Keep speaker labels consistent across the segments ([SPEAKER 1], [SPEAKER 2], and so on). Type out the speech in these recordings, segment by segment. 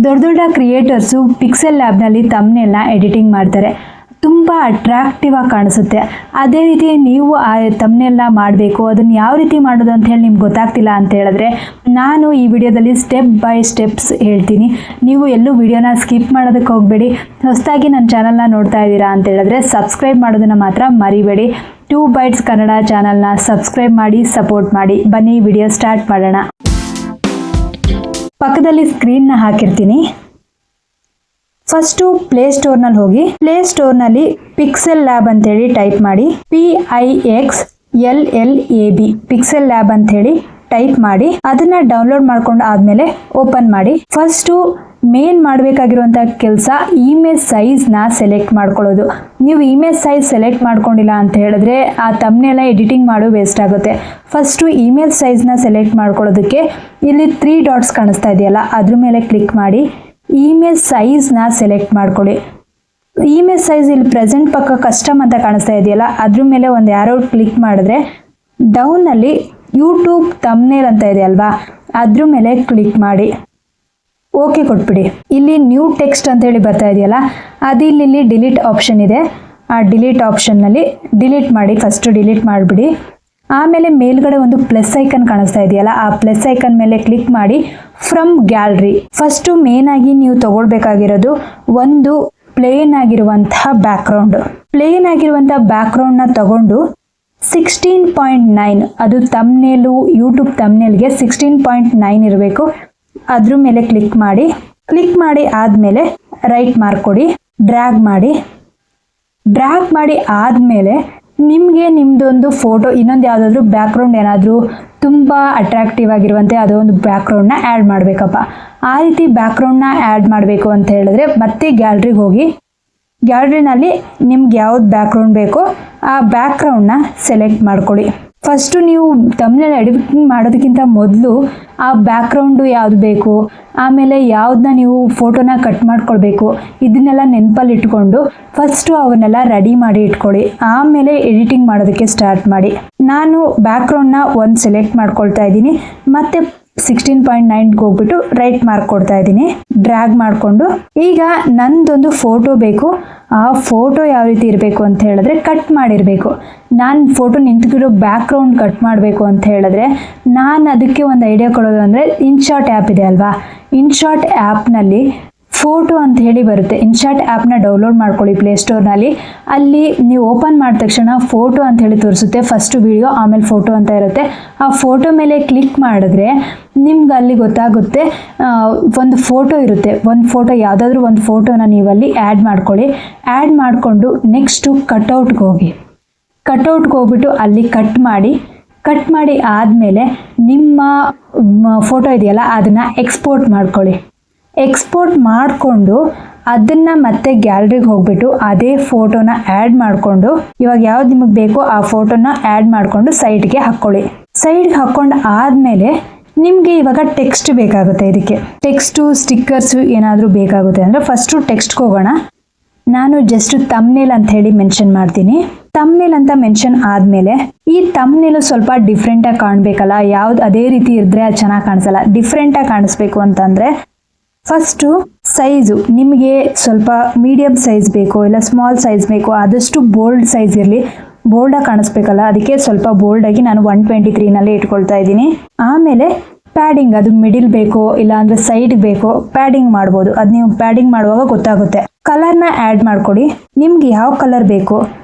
[SPEAKER 1] ದೊಡ್ಡ ದೊಡ್ಡ creators pixel ಲ್ಯಾಬ್ನಲ್ಲಿ ತಮ್ನೇಲ್ನ editing ಮಾಡ್ತಾರೆ. ತುಂಬ ಅಟ್ರಾಕ್ಟಿವ್ ಆಗಿ ಕಾಣಿಸುತ್ತೆ. ಅದೇ ರೀತಿ ನೀವು ಆ ತಮ್ನೇಲ್ನ ಮಾಡಬೇಕು, ಅದನ್ನು ಯಾವ ರೀತಿ ಮಾಡೋದು ಅಂತ ಹೇಳಿ ನಿಮ್ಗೆ ಗೊತ್ತಾಗ್ತಿಲ್ಲ ಅಂತ ಹೇಳಿದ್ರೆ ನಾನು ಈ ವಿಡಿಯೋದಲ್ಲಿ ಸ್ಟೆಪ್ ಬೈ ಸ್ಟೆಪ್ಸ್ ಹೇಳ್ತೀನಿ. ನೀವು ಎಲ್ಲೂ ವಿಡಿಯೋನ ಸ್ಕಿಪ್ ಮಾಡೋದಕ್ಕೆ ಹೋಗಬೇಡಿ. ಹೊಸದಾಗಿ ನನ್ನ ಚಾನಲ್ನ ನೋಡ್ತಾ ಇದ್ದೀರಾ ಅಂತ ಹೇಳಿದ್ರೆ ಸಬ್ಸ್ಕ್ರೈಬ್ ಮಾಡೋದನ್ನು ಮಾತ್ರ ಮರಿಬೇಡಿ. 2 ಬೈಟ್ಸ್ ಕನ್ನಡ ಚಾನಲ್ನ ಸಬ್ಸ್ಕ್ರೈಬ್ ಮಾಡಿ, ಸಪೋರ್ಟ್ ಮಾಡಿ. ಬನ್ನಿ ವಿಡಿಯೋ ಸ್ಟಾರ್ಟ್ ಮಾಡೋಣ. ಪಕ್ಕದಲ್ಲಿ ಸ್ಕ್ರೀನ್ನ ಹಾಕಿರ್ತೀನಿ. ಫಸ್ಟು ಪ್ಲೇಸ್ಟೋರ್ನಲ್ಲಿ ಹೋಗಿ ಪ್ಲೇಸ್ಟೋರ್ನಲ್ಲಿ ಪಿಕ್ಸೆಲ್ ಲ್ಯಾಬ್ ಅಂತೇಳಿ ಟೈಪ್ ಮಾಡಿ. PIXLLAB ಪಿಕ್ಸೆಲ್ ಲ್ಯಾಬ್ ಅಂತೇಳಿ ಟೈಪ್ ಮಾಡಿ ಅದನ್ನ ಡೌನ್ಲೋಡ್ ಮಾಡ್ಕೊಂಡು ಆದಮೇಲೆ ಓಪನ್ ಮಾಡಿ. ಫಸ್ಟು ಮೇನ್ ಮಾಡಬೇಕಾಗಿರುವಂಥ ಕೆಲಸ ಇಮೇಜ್ ಸೈಜ್ನ ಸೆಲೆಕ್ಟ್ ಮಾಡ್ಕೊಳ್ಳೋದು. ನೀವು ಇಮೇಜ್ ಸೈಜ್ ಸೆಲೆಕ್ಟ್ ಮಾಡ್ಕೊಂಡಿಲ್ಲ ಅಂತ ಹೇಳಿದ್ರೆ ಆ ತಮ್ನೇಲ ಎಡಿಟಿಂಗ್ ಮಾಡೋ ವೇಸ್ಟ್ ಆಗುತ್ತೆ. ಫಸ್ಟು ಇಮೇಜ್ ಸೈಜ್ನ ಸೆಲೆಕ್ಟ್ ಮಾಡ್ಕೊಳ್ಳೋದಕ್ಕೆ ಇಲ್ಲಿ 3 ಡಾಟ್ಸ್ ಕಾಣಿಸ್ತಾ ಇದೆಯಲ್ಲ, ಅದ್ರ ಮೇಲೆ ಕ್ಲಿಕ್ ಮಾಡಿ ಇಮೇಜ್ ಸೈಜ್ನ ಸೆಲೆಕ್ಟ್ ಮಾಡ್ಕೊಳ್ಳಿ. ಇಮೇಜ್ ಸೈಜ್ ಇಲ್ಲಿ ಪ್ರೆಸೆಂಟ್ ಪಕ್ಕ ಕಸ್ಟಮ್ ಅಂತ ಕಾಣಿಸ್ತಾ ಇದೆಯಲ್ಲ, ಅದ್ರ ಮೇಲೆ ಒಂದು ಆರೋ ಕ್ಲಿಕ್ ಮಾಡಿದ್ರೆ ಡೌನಲ್ಲಿ ಯೂಟ್ಯೂಬ್ ತಮ್ನೇಲ್ ಅಂತ ಇದೆ ಅಲ್ವಾ, ಅದ್ರ ಮೇಲೆ ಕ್ಲಿಕ್ ಮಾಡಿ ಓಕೆ ಕೊಟ್ಬಿಡಿ. ಇಲ್ಲಿ ನ್ಯೂ ಟೆಕ್ಸ್ಟ್ ಅಂತೇಳಿ ಬರ್ತಾ ಇದೆಯಲ್ಲ, ಅದು ಇಲ್ಲಿ ಡಿಲೀಟ್ ಆಪ್ಷನ್ ಇದೆ. ಆ ಡಿಲೀಟ್ ಆಪ್ಷನ್ನಲ್ಲಿ ಡಿಲೀಟ್ ಮಾಡಿ, ಫಸ್ಟು ಡಿಲೀಟ್ ಮಾಡಿಬಿಡಿ. ಆಮೇಲೆ ಮೇಲ್ಗಡೆ ಒಂದು ಪ್ಲಸ್ ಐಕನ್ ಕಾಣಿಸ್ತಾ ಇದೆಯಲ್ಲ, ಆ ಪ್ಲಸ್ ಐಕನ್ ಮೇಲೆ ಕ್ಲಿಕ್ ಮಾಡಿ ಫ್ರಮ್ ಗ್ಯಾಲರಿ. ಫಸ್ಟು ಮೇನ್ ಆಗಿ ನೀವು ತಗೊಳ್ಬೇಕಾಗಿರೋದು ಒಂದು ಪ್ಲೇನ್ ಆಗಿರುವಂತಹ ಬ್ಯಾಕ್ಗ್ರೌಂಡ್. ಪ್ಲೇನ್ ಆಗಿರುವಂತಹ ಬ್ಯಾಕ್ಗ್ರೌಂಡ್ನ ತಗೊಂಡು 16.9 ಅದು ತಮ್ನೇಲು, ಯೂಟ್ಯೂಬ್ ತಮ್ನೇಲ್ಗೆ 16.9 ಇರಬೇಕು. ಅದ್ರ ಮೇಲೆ ಕ್ಲಿಕ್ ಮಾಡಿ. ಕ್ಲಿಕ್ ಮಾಡಿ ಆದಮೇಲೆ ರೈಟ್ ಮಾರ್ಕ್ ಕೊಡಿ, ಡ್ರ್ಯಾಗ್ ಮಾಡಿ ಆದಮೇಲೆ ನಿಮಗೆ ನಿಮ್ಮದೊಂದು ಫೋಟೋ, ಇನ್ನೊಂದು ಯಾವುದಾದ್ರೂ ಬ್ಯಾಕ್ಗ್ರೌಂಡ್ ಏನಾದರೂ ತುಂಬ ಅಟ್ರಾಕ್ಟಿವ್ ಆಗಿರುವಂತೆ ಅದೊಂದು ಬ್ಯಾಕ್ಗ್ರೌಂಡ್ನ ಆ್ಯಡ್ ಮಾಡಬೇಕಪ್ಪ. ಆ ರೀತಿ ಬ್ಯಾಕ್ಗ್ರೌಂಡ್ನ ಆ್ಯಡ್ ಮಾಡಬೇಕು ಅಂತ ಹೇಳಿದ್ರೆ ಮತ್ತೆ ಗ್ಯಾಲರಿಗೆ ಹೋಗಿ ಗ್ಯಾಲರಿನಲ್ಲಿ ನಿಮ್ಗೆ ಯಾವ್ದು ಬ್ಯಾಕ್ಗ್ರೌಂಡ್ ಬೇಕೋ ಆ ಬ್ಯಾಕ್ಗ್ರೌಂಡ್ನ ಸೆಲೆಕ್ಟ್ ಮಾಡ್ಕೊಳ್ಳಿ. ಫಸ್ಟು ನೀವು ತಮ್ನೇಲ್ ಎಡಿಟಿಂಗ್ ಮಾಡೋದಕ್ಕಿಂತ ಮೊದಲು ಆ ಬ್ಯಾಕ್ಗ್ರೌಂಡು ಯಾವುದು ಬೇಕು, ಆಮೇಲೆ ಯಾವುದನ್ನ ನೀವು ಫೋಟೋನ ಕಟ್ ಮಾಡ್ಕೊಳ್ಬೇಕು, ಇದನ್ನೆಲ್ಲ ನೆನಪಲ್ಲಿ ಇಟ್ಕೊಂಡು ಫಸ್ಟು ಅವನ್ನೆಲ್ಲ ರೆಡಿ ಮಾಡಿ ಇಟ್ಕೊಳ್ಳಿ. ಆಮೇಲೆ ಎಡಿಟಿಂಗ್ ಮಾಡೋದಕ್ಕೆ ಸ್ಟಾರ್ಟ್ ಮಾಡಿ. ನಾನು ಬ್ಯಾಕ್ಗ್ರೌಂಡ್ನ ಒಂದು ಸೆಲೆಕ್ಟ್ ಮಾಡ್ಕೊಳ್ತಾ ಇದ್ದೀನಿ, ಮತ್ತೆ 16.9ಗೆ ಹೋಗ್ಬಿಟ್ಟು ರೈಟ್ ಮಾರ್ಕ್ ಕೊಡ್ತಾ ಇದ್ದೀನಿ, ಡ್ರ್ಯಾಗ್ ಮಾಡಿಕೊಂಡು. ಈಗ ನಂದೊಂದು ಫೋಟೋ ಬೇಕು. ಆ ಫೋಟೋ ಯಾವ ರೀತಿ ಇರಬೇಕು ಅಂತ ಹೇಳಿದ್ರೆ ಕಟ್ ಮಾಡಿರಬೇಕು. ನಾನು ಫೋಟೋ ನಿಂತ್ಕಿರೋ ಬ್ಯಾಕ್ಗ್ರೌಂಡ್ ಕಟ್ ಮಾಡಬೇಕು ಅಂತ ಹೇಳಿದ್ರೆ ನಾನು ಅದಕ್ಕೆ ಒಂದು ಐಡಿಯಾ ಕೊಡೋದು ಅಂದರೆ ಇನ್ಶಾಟ್ ಆ್ಯಪ್ ಇದೆ ಅಲ್ವಾ, ಇನ್ಶಾಟ್ ಆ್ಯಪ್ನಲ್ಲಿ ಫೋಟೋ ಅಂತ ಹೇಳಿ ಬರುತ್ತೆ. ಇನ್ಶಾಟ್ ಆ್ಯಪ್ನ ಡೌನ್ಲೋಡ್ ಮಾಡ್ಕೊಳ್ಳಿ ಪ್ಲೇಸ್ಟೋರ್ನಲ್ಲಿ. ಅಲ್ಲಿ ನೀವು ಓಪನ್ ಮಾಡಿದ ತಕ್ಷಣ ಫೋಟೋ ಅಂತ ಹೇಳಿ ತೋರಿಸುತ್ತೆ. ಫಸ್ಟು ವಿಡಿಯೋ ಆಮೇಲೆ ಫೋಟೋ ಅಂತ ಇರುತ್ತೆ. ಆ ಫೋಟೋ ಮೇಲೆ ಕ್ಲಿಕ್ ಮಾಡಿದ್ರೆ ನಿಮ್ಗೆ ಅಲ್ಲಿ ಗೊತ್ತಾಗುತ್ತೆ ಒಂದು ಫೋಟೋ ಇರುತ್ತೆ. ಒಂದು ಫೋಟೋ, ಯಾವುದಾದ್ರೂ ಒಂದು ಫೋಟೋನ ನೀವಲ್ಲಿ ಆ್ಯಡ್ ಮಾಡ್ಕೊಳ್ಳಿ. ಆ್ಯಡ್ ಮಾಡಿಕೊಂಡು ನೆಕ್ಸ್ಟು ಕಟ್ಔಟ್ಗೆ ಹೋಗ್ಬಿಟ್ಟು ಅಲ್ಲಿ ಕಟ್ ಮಾಡಿ ಆದಮೇಲೆ ನಿಮ್ಮ ಫೋಟೋ ಇದೆಯಲ್ಲ ಅದನ್ನು ಎಕ್ಸ್ಪೋರ್ಟ್ ಮಾಡ್ಕೊಳ್ಳಿ. ಎಕ್ಸ್ಪೋರ್ಟ್ ಮಾಡಿಕೊಂಡು ಅದನ್ನು ಮತ್ತೆ ಗ್ಯಾಲರಿಗೆ ಹೋಗ್ಬಿಟ್ಟು ಅದೇ ಫೋಟೋನ ಆ್ಯಡ್ ಮಾಡಿಕೊಂಡು ಇವಾಗ ಯಾವ್ದು ನಿಮಗೆ ಬೇಕೋ ಆ ಫೋಟೋನ ಆ್ಯಡ್ ಮಾಡಿಕೊಂಡು ಸೈಡ್ಗೆ ಹಾಕ್ಕೊಳ್ಳಿ. ಸೈಡ್ಗೆ ಹಾಕ್ಕೊಂಡು ಆದಮೇಲೆ ನಿಮಗೆ ಇವಾಗ ಟೆಕ್ಸ್ಟ್ ಬೇಕಾಗುತ್ತೆ. ಇದಕ್ಕೆ ಟೆಕ್ಸ್ಟು, ಸ್ಟಿಕ್ಕರ್ಸು ಏನಾದರೂ ಬೇಕಾಗುತ್ತೆ ಅಂದರೆ ಫಸ್ಟು ಟೆಕ್ಸ್ಟ್ಗೆ ಹೋಗೋಣ. ನಾನು ಜಸ್ಟ್ ತಮ್ನೇಲ್ ಅಂತ ಹೇಳಿ ಮೆನ್ಷನ್ ಮಾಡ್ತೀನಿ. ತಮ್ನೇಲ್ ಅಂತ ಮೆನ್ಷನ್ ಆದಮೇಲೆ ಈ ತಮ್ನೇಲು ಸ್ವಲ್ಪ ಡಿಫ್ರೆಂಟಾಗಿ ಕಾಣಬೇಕಲ್ಲ, ಯಾವ್ದು ಅದೇ ರೀತಿ ಇದ್ದರೆ ಅದು ಚೆನ್ನಾಗಿ ಕಾಣಿಸಲ್ಲ. ಡಿಫ್ರೆಂಟಾಗಿ ಕಾಣಿಸ್ಬೇಕು ಅಂತಂದರೆ ಫಸ್ಟು ಸೈಜು ನಿಮಗೆ ಸ್ವಲ್ಪ ಮೀಡಿಯಮ್ ಸೈಜ್ ಬೇಕು ಇಲ್ಲ ಸ್ಮಾಲ್ ಸೈಜ್ ಬೇಕು, ಆದಷ್ಟು ಬೋಲ್ಡ್ ಸೈಜ್ ಇರಲಿ, ಬೋಲ್ಡಾಗಿ ಕಾಣಿಸ್ಬೇಕಲ್ಲ, ಅದಕ್ಕೆ ಸ್ವಲ್ಪ ಬೋಲ್ಡಾಗಿ ನಾನು 123ನಲ್ಲಿ ಇಟ್ಕೊಳ್ತಾ ಇದ್ದೀನಿ. ಆಮೇಲೆ ಪ್ಯಾಡಿಂಗ್, ಅದು ಮಿಡಿಲ್ ಬೇಕೋ ಇಲ್ಲ ಅಂದರೆ ಸೈಡ್ ಬೇಕೋ ಪ್ಯಾಡಿಂಗ್ ಮಾಡ್ಬೋದು. ಅದು ನೀವು ಪ್ಯಾಡಿಂಗ್ ಮಾಡುವಾಗ ಗೊತ್ತಾಗುತ್ತೆ. ಕಲರ್ನ ಆ್ಯಡ್ ಮಾಡ್ಕೊಡಿ. ನಿಮ್ಗೆ ಯಾವ ಕಲರ್ ಬೇಕೋ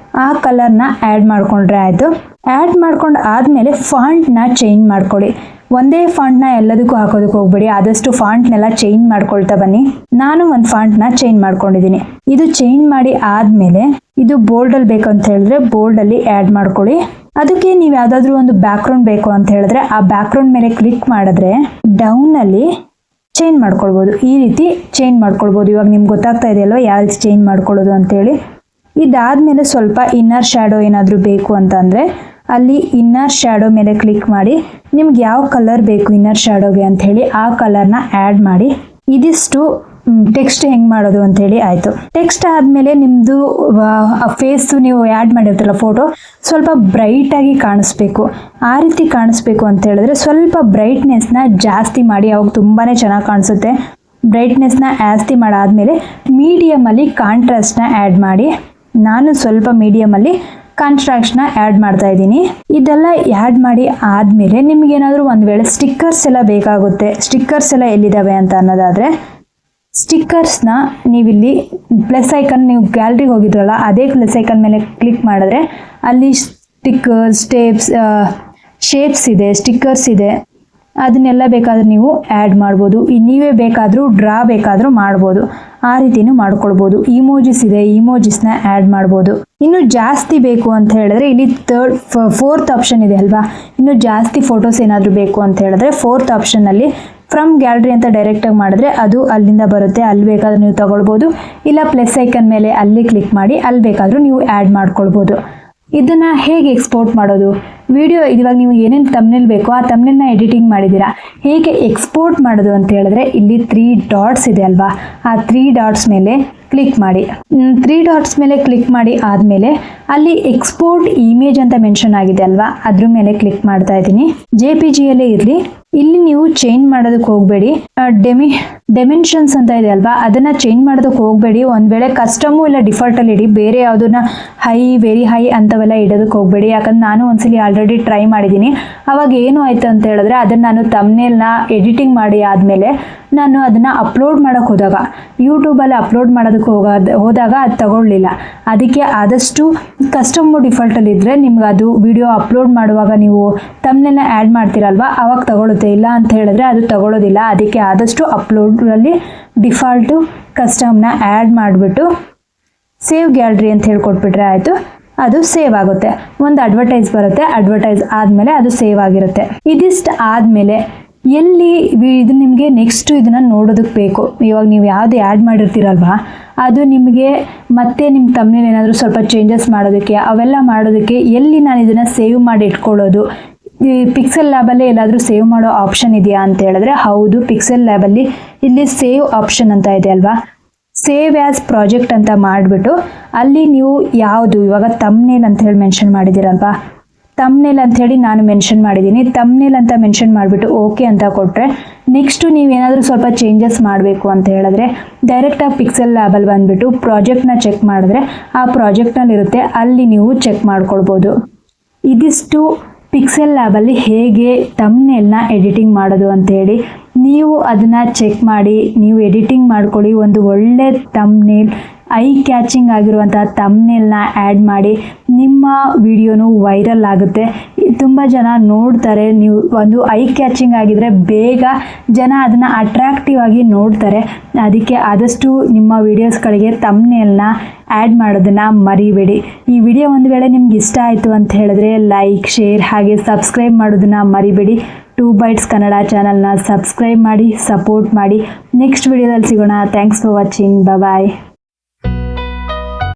[SPEAKER 1] ಆ ಕಲರ್ನ ಆ್ಯಡ್ ಮಾಡ್ಕೊಂಡ್ರೆ ಆಯಿತು. ಆ್ಯಡ್ ಮಾಡ್ಕೊಂಡು ಆದಮೇಲೆ ಫಾಂಟ್ನ ಚೇಂಜ್ ಮಾಡ್ಕೊಳ್ಳಿ. ಒಂದೇ ಫಾಂಟ್ನ ಎಲ್ಲದಕ್ಕೂ ಹಾಕೋದಕ್ಕೆ ಹೋಗ್ಬೇಡಿ, ಆದಷ್ಟು ಫಾಂಟ್ನೆಲ್ಲ ಚೇಂಜ್ ಮಾಡ್ಕೊಳ್ತಾ ಬನ್ನಿ. ನಾನು ಒಂದು ಫಾಂಟ್ನ ಚೇಂಜ್ ಮಾಡ್ಕೊಂಡಿದ್ದೀನಿ. ಇದು ಚೇಂಜ್ ಮಾಡಿ ಆದಮೇಲೆ ಇದು ಬೋಲ್ಡಲ್ಲಿ ಬೇಕು ಅಂತ ಹೇಳಿದ್ರೆ ಬೋಲ್ಡಲ್ಲಿ ಆ್ಯಡ್ ಮಾಡ್ಕೊಳ್ಳಿ. ಅದಕ್ಕೆ ನೀವು ಯಾವುದಾದ್ರೂ ಒಂದು ಬ್ಯಾಕ್ಗ್ರೌಂಡ್ ಬೇಕು ಅಂತ ಹೇಳಿದ್ರೆ ಆ ಬ್ಯಾಕ್ಗ್ರೌಂಡ್ ಮೇಲೆ ಕ್ಲಿಕ್ ಮಾಡಿದ್ರೆ ಡೌನಲ್ಲಿ ಚೇಂಜ್ ಮಾಡ್ಕೊಳ್ಬೋದು. ಈ ರೀತಿ ಚೇಂಜ್ ಮಾಡ್ಕೊಳ್ಬೋದು. ಇವಾಗ ನಿಮ್ಗೆ ಗೊತ್ತಾಗ್ತಾ ಇದೆಯಲ್ವ ಯಾವ ರೀತಿ ಚೇಂಜ್ ಮಾಡ್ಕೊಳ್ಳೋದು ಅಂತೇಳಿ. ಇದಾದಮೇಲೆ ಸ್ವಲ್ಪ ಇನ್ನರ್ ಶ್ಯಾಡೋ ಏನಾದರೂ ಬೇಕು ಅಂತಂದರೆ ಅಲ್ಲಿ ಇನ್ನರ್ ಶ್ಯಾಡೋ ಮೇಲೆ ಕ್ಲಿಕ್ ಮಾಡಿ ನಿಮ್ಗೆ ಯಾವ ಕಲರ್ ಬೇಕು ಇನ್ನರ್ ಶ್ಯಾಡೋಗೆ ಅಂಥೇಳಿ ಆ ಕಲರ್ನ ಆ್ಯಡ್ ಮಾಡಿ. ಇದಿಷ್ಟು ಟೆಕ್ಸ್ಟ್ ಹೆಂಗೆ ಮಾಡೋದು ಅಂಥೇಳಿ ಆಯಿತು. ಟೆಕ್ಸ್ಟ್ ಆದಮೇಲೆ ನಿಮ್ಮದು ಫೇಸು ನೀವು ಆ್ಯಡ್ ಮಾಡಿರ್ತೀರಲ್ಲ ಫೋಟೋ ಸ್ವಲ್ಪ ಬ್ರೈಟಾಗಿ ಕಾಣಿಸ್ಬೇಕು. ಆ ರೀತಿ ಕಾಣಿಸ್ಬೇಕು ಅಂತ ಹೇಳಿದ್ರೆ ಸ್ವಲ್ಪ ಬ್ರೈಟ್ನೆಸ್ನ ಜಾಸ್ತಿ ಮಾಡಿ, ಅವಾಗ ತುಂಬಾ ಚೆನ್ನಾಗಿ ಕಾಣಿಸುತ್ತೆ. ಬ್ರೈಟ್ನೆಸ್ನ ಜಾಸ್ತಿ ಮಾಡಾದಮೇಲೆ ಮೀಡಿಯಮಲ್ಲಿ ಕಾಂಟ್ರಾಸ್ಟ್ನ ಆ್ಯಡ್ ಮಾಡಿ. ನಾನು ಸ್ವಲ್ಪ ಮೀಡಿಯಮಲ್ಲಿ ಕಾಂಟ್ರಾಸ್ಟ್ನ ಆ್ಯಡ್ ಮಾಡ್ತಾ ಇದ್ದೀನಿ. ಇದೆಲ್ಲ ಆ್ಯಡ್ ಮಾಡಿ ಆದಮೇಲೆ ನಿಮಗೇನಾದರೂ ಒಂದು ವೇಳೆ ಸ್ಟಿಕ್ಕರ್ಸ್ ಎಲ್ಲ ಬೇಕಾಗುತ್ತೆ. ಸ್ಟಿಕ್ಕರ್ಸ್ ಎಲ್ಲ ಎಲ್ಲಿದ್ದಾವೆ ಅಂತ ಅನ್ನೋದಾದರೆ, ಸ್ಟಿಕ್ಕರ್ಸ್ನ ನೀವಿಲ್ಲಿ ಪ್ಲಸ್ ಐಕನ್, ನೀವು ಗ್ಯಾಲರಿಗೆ ಹೋಗಿದ್ರಲ್ಲ ಅದೇ ಪ್ಲಸ್ ಐಕನ್ ಮೇಲೆ ಕ್ಲಿಕ್ ಮಾಡಿದ್ರೆ ಅಲ್ಲಿ ಸ್ಟಿಕ್ಕರ್ಸ್, ಶೇಪ್ಸ್ ಇದೆ, ಸ್ಟಿಕ್ಕರ್ಸ್ ಇದೆ. ಅದನ್ನೆಲ್ಲ ಬೇಕಾದ್ರೆ ನೀವು ಆ್ಯಡ್ ಮಾಡ್ಬೋದು. ನೀವೇ ಬೇಕಾದರೂ ಡ್ರಾ ಬೇಕಾದರೂ ಮಾಡ್ಬೋದು. ಆ ರೀತಿನೂ ಮಾಡ್ಕೊಳ್ಬೋದು. ಇಮೋಜಿಸ್ ಇದೆ, ಇಮೋಜಿಸ್ನ ಆ್ಯಡ್ ಮಾಡ್ಬೋದು. ಇನ್ನು ಜಾಸ್ತಿ ಬೇಕು ಅಂತ ಹೇಳಿದ್ರೆ ಇಲ್ಲಿ ಫೋರ್ತ್ ಆಪ್ಷನ್ ಇದೆ ಅಲ್ವಾ, ಇನ್ನು ಜಾಸ್ತಿ ಫೋಟೋಸ್ ಏನಾದರೂ ಬೇಕು ಅಂತ ಹೇಳಿದ್ರೆ ಫೋರ್ತ್ ಆಪ್ಷನ್ನಲ್ಲಿ ಫ್ರಮ್ ಗ್ಯಾಲರಿ ಅಂತ ಡೈರೆಕ್ಟಾಗಿ ಮಾಡಿದ್ರೆ ಅದು ಅಲ್ಲಿಂದ ಬರುತ್ತೆ. ಅಲ್ಲಿ ಬೇಕಾದ್ರೆ ನೀವು ತಗೊಳ್ಬೋದು. ಇಲ್ಲ ಪ್ಲಸ್ ಐಕನ್ ಮೇಲೆ ಅಲ್ಲಿ ಕ್ಲಿಕ್ ಮಾಡಿ ಅಲ್ಲಿ ಬೇಕಾದರೂ ನೀವು ಆ್ಯಡ್ ಮಾಡ್ಕೊಳ್ಬೋದು. ಇದನ್ನು ಹೇಗೆ ಎಕ್ಸ್ಪೋರ್ಟ್ ಮಾಡೋದು, ವಿಡಿಯೋ ಇವಾಗ ನೀವು ಏನೇನು ತಮ್ನೇಲ್ ಬೇಕೋ ಆ ತಮ್ನೇಲ್ನ ಎಡಿಟಿಂಗ್ ಮಾಡಿದ್ದೀರಾ, ಹೇಗೆ ಎಕ್ಸ್ಪೋರ್ಟ್ ಮಾಡೋದು ಅಂತ ಹೇಳಿದ್ರೆ ಇಲ್ಲಿ 3 ಡಾಟ್ಸ್ ಇದೆ ಅಲ್ವಾ, ಆ 3 ಡಾಟ್ಸ್ ಮೇಲೆ ಕ್ಲಿಕ್ ಮಾಡಿ. 3 ಡಾಟ್ಸ್ ಮೇಲೆ ಕ್ಲಿಕ್ ಮಾಡಿ ಆದಮೇಲೆ ಅಲ್ಲಿ ಎಕ್ಸ್ಪೋರ್ಟ್ ಇಮೇಜ್ ಅಂತ ಮೆನ್ಷನ್ ಆಗಿದೆ ಅಲ್ವಾ, ಅದ್ರ ಮೇಲೆ ಕ್ಲಿಕ್ ಮಾಡ್ತಾ ಇದ್ದೀನಿ. JPG ಯಲ್ಲೇ ಇರಲಿ. ಇಲ್ಲಿ ನೀವು ಚೇಂಜ್ ಮಾಡೋದಕ್ಕೆ ಹೋಗಬೇಡಿ. ಡೆಮೆನ್ಷನ್ಸ್ ಅಂತ ಇದೆ ಅಲ್ವಾ, ಅದನ್ನು ಚೇಂಜ್ ಮಾಡೋದಕ್ಕೆ ಹೋಗಬೇಡಿ. ಒಂದು ವೇಳೆ ಕಸ್ಟಮು ಇಲ್ಲ ಡಿಫಾಲ್ಟಲ್ಲಿ ಇಡಿ, ಬೇರೆ ಯಾವುದನ್ನ ಹೈ, ವೆರಿ ಹೈ ಅಂಥವೆಲ್ಲ ಇಡೋದಕ್ಕೆ ಹೋಗಬೇಡಿ. ಯಾಕಂದ್ರೆ ನಾನು ಒಂದ್ಸಲಿ ಆಲ್ರೆಡಿ ಟ್ರೈ ಮಾಡಿದ್ದೀನಿ. ಅವಾಗ ಏನು ಆಯಿತು ಅಂತ ಹೇಳಿದ್ರೆ ಅದನ್ನು ನಾನು ತಮ್ನೇಲ್ನ ಎಡಿಟಿಂಗ್ ಮಾಡಿ ಆದಮೇಲೆ ನಾನು ಅದನ್ನು ಅಪ್ಲೋಡ್ ಮಾಡೋಕ್ಕೆ ಹೋದಾಗ, ಯೂಟ್ಯೂಬಲ್ಲಿ ಅಪ್ಲೋಡ್ ಮಾಡೋದಕ್ಕೆ ಹೋದಾಗ ಅದು ತಗೊಳ್ಳಿಲ್ಲ. ಅದಕ್ಕೆ ಆದಷ್ಟು ಕಸ್ಟಮು ಡಿಫಾಲ್ಟಲ್ಲಿ ಇದ್ದರೆ ನಿಮ್ಗೆ ಅದು ವಿಡಿಯೋ ಅಪ್ಲೋಡ್ ಮಾಡುವಾಗ ನೀವು ತಮ್ನೇಲ್ನ ಆ್ಯಡ್ ಮಾಡ್ತೀರಲ್ವ ಅವಾಗ ತಗೊಳುತ್ತೆ. ಇಲ್ಲ ಅಂತ ಹೇಳಿದ್ರೆ ಅದು ತಗೊಳ್ಳೋದಿಲ್ಲ. ಅದಕ್ಕೆ ಆದಷ್ಟು ಅಪ್ಲೋಡ್ರಲ್ಲಿ ಡಿಫಾಲ್ಟು ಕಸ್ಟಮ್ನ ಆ್ಯಡ್ ಮಾಡಿಬಿಟ್ಟು ಸೇವ್ ಗ್ಯಾಲರಿ ಅಂತ ಹೇಳ್ಕೊಟ್ಬಿಟ್ರೆ ಆಯಿತು, ಅದು ಸೇವ್ ಆಗುತ್ತೆ. ಒಂದು ಅಡ್ವರ್ಟೈಸ್ ಬರುತ್ತೆ, ಅಡ್ವರ್ಟೈಸ್ ಆದಮೇಲೆ ಅದು ಸೇವ್ ಆಗಿರುತ್ತೆ. ಇದಿಷ್ಟು ಆದಮೇಲೆ ಎಲ್ಲಿ ಇದು ನಿಮಗೆ ನೆಕ್ಸ್ಟು ಇದನ್ನು ನೋಡೋದಕ್ಕೆ ಬೇಕು. ಇವಾಗ ನೀವು ಯಾವುದು ಆ್ಯಡ್ ಮಾಡಿರ್ತೀರಲ್ವ ಅದು ನಿಮಗೆ ಮತ್ತೆ ನಿಮ್ಮ ತಮ್ನೇಲ್ ಏನಾದರೂ ಸ್ವಲ್ಪ ಚೇಂಜಸ್ ಮಾಡೋದಕ್ಕೆ ಅವೆಲ್ಲ ಮಾಡೋದಕ್ಕೆ ಎಲ್ಲಿ ನಾನು ಇದನ್ನು ಸೇವ್ ಮಾಡಿ ಇಟ್ಕೊಳ್ಳೋದು, ಈ ಪಿಕ್ಸೆಲ್ ಲ್ಯಾಬಲ್ಲೇ ಎಲ್ಲಾದರೂ ಸೇವ್ ಮಾಡೋ ಆಪ್ಷನ್ ಇದೆಯಾ ಅಂತ ಹೇಳಿದ್ರೆ ಹೌದು, ಪಿಕ್ಸೆಲ್ ಲ್ಯಾಬಲ್ಲಿ ಇಲ್ಲಿ ಸೇವ್ ಆಪ್ಷನ್ ಅಂತ ಇದೆ ಅಲ್ವಾ, ಸೇವ್ ಆ್ಯಸ್ ಪ್ರಾಜೆಕ್ಟ್ ಅಂತ ಮಾಡಿಬಿಟ್ಟು ಅಲ್ಲಿ ನೀವು ಯಾವುದು ಇವಾಗ ತಮ್ನೇಲ್ ಅಂತ ಹೇಳಿ ಮೆನ್ಷನ್ ಮಾಡಿದ್ದೀರಲ್ವಾ, ತಮ್ನೇಲ್ ಅಂಥೇಳಿ ನಾನು ಮೆನ್ಷನ್ ಮಾಡಿದ್ದೀನಿ. ತಮ್ನೇಲ್ ಅಂತ ಮೆನ್ಷನ್ ಮಾಡಿಬಿಟ್ಟು ಓಕೆ ಅಂತ ಕೊಟ್ಟರೆ ನೆಕ್ಸ್ಟು ನೀವೇನಾದರೂ ಸ್ವಲ್ಪ ಚೇಂಜಸ್ ಮಾಡಬೇಕು ಅಂತ ಹೇಳಿದ್ರೆ ಡೈರೆಕ್ಟಾಗಿ ಪಿಕ್ಸೆಲ್ ಲ್ಯಾಬಲ್ಲಿ ಬಂದುಬಿಟ್ಟು ಪ್ರಾಜೆಕ್ಟ್ನ ಚೆಕ್ ಮಾಡಿದ್ರೆ ಆ ಪ್ರಾಜೆಕ್ಟ್ನಲ್ಲಿರುತ್ತೆ, ಅಲ್ಲಿ ನೀವು ಚೆಕ್ ಮಾಡ್ಕೊಳ್ಬೋದು. ಇದಿಷ್ಟು ಪಿಕ್ಸೆಲ್ ಲ್ಯಾಬಲ್ಲಿ ಹೇಗೆ ತಮ್ನೇಲ್ನ ಎಡಿಟಿಂಗ್ ಮಾಡೋದು ಅಂತೇಳಿ ನೀವು ಅದನ್ನು ಚೆಕ್ ಮಾಡಿ ನೀವು ಎಡಿಟಿಂಗ್ ಮಾಡ್ಕೊಳ್ಳಿ. ಒಂದು ಒಳ್ಳೆ ತಮ್ನೇಲ್, ಐ ಕ್ಯಾಚಿಂಗ್ ಆಗಿರುವಂಥ ತಮ್ನೇಲ್ನ ಆ್ಯಡ್ ಮಾಡಿ ನಿಮ್ಮ ವಿಡಿಯೋನು ವೈರಲ್ ಆಗುತ್ತೆ. ತುಂಬ ಜನ ನೋಡ್ತಾರೆ. ನೀವು ಒಂದು ಐ ಕ್ಯಾಚಿಂಗ್ ಆಗಿದ್ರೆ ಬೇಗ ಜನ ಅದನ್ನು ಅಟ್ರಾಕ್ಟಿವ್ ಆಗಿ ನೋಡ್ತಾರೆ. ಅದಕ್ಕೆ ಆದಷ್ಟು ನಿಮ್ಮ ವಿಡಿಯೋಸ್ಗಳಿಗೆ ತಮ್ನೇಲ್ನ ಆ್ಯಡ್ ಮಾಡೋದನ್ನು ಮರಿಬೇಡಿ. ಈ ವಿಡಿಯೋ ಒಂದು ವೇಳೆ ನಿಮ್ಗೆ ಇಷ್ಟ ಆಯಿತು ಅಂತ ಹೇಳಿದ್ರೆ ಲೈಕ್, ಶೇರ್ ಹಾಗೆ ಸಬ್ಸ್ಕ್ರೈಬ್ ಮಾಡೋದನ್ನು ಮರಿಬೇಡಿ. 2 ಬೈಟ್ಸ್ ಕನ್ನಡ ಚಾನಲ್ನ ಸಬ್ಸ್ಕ್ರೈಬ್ ಮಾಡಿ, ಸಪೋರ್ಟ್ ಮಾಡಿ. ನೆಕ್ಸ್ಟ್ ವಿಡಿಯೋದಲ್ಲಿ ಸಿಗೋಣ. Thanks for watching. ಬಾಯ್.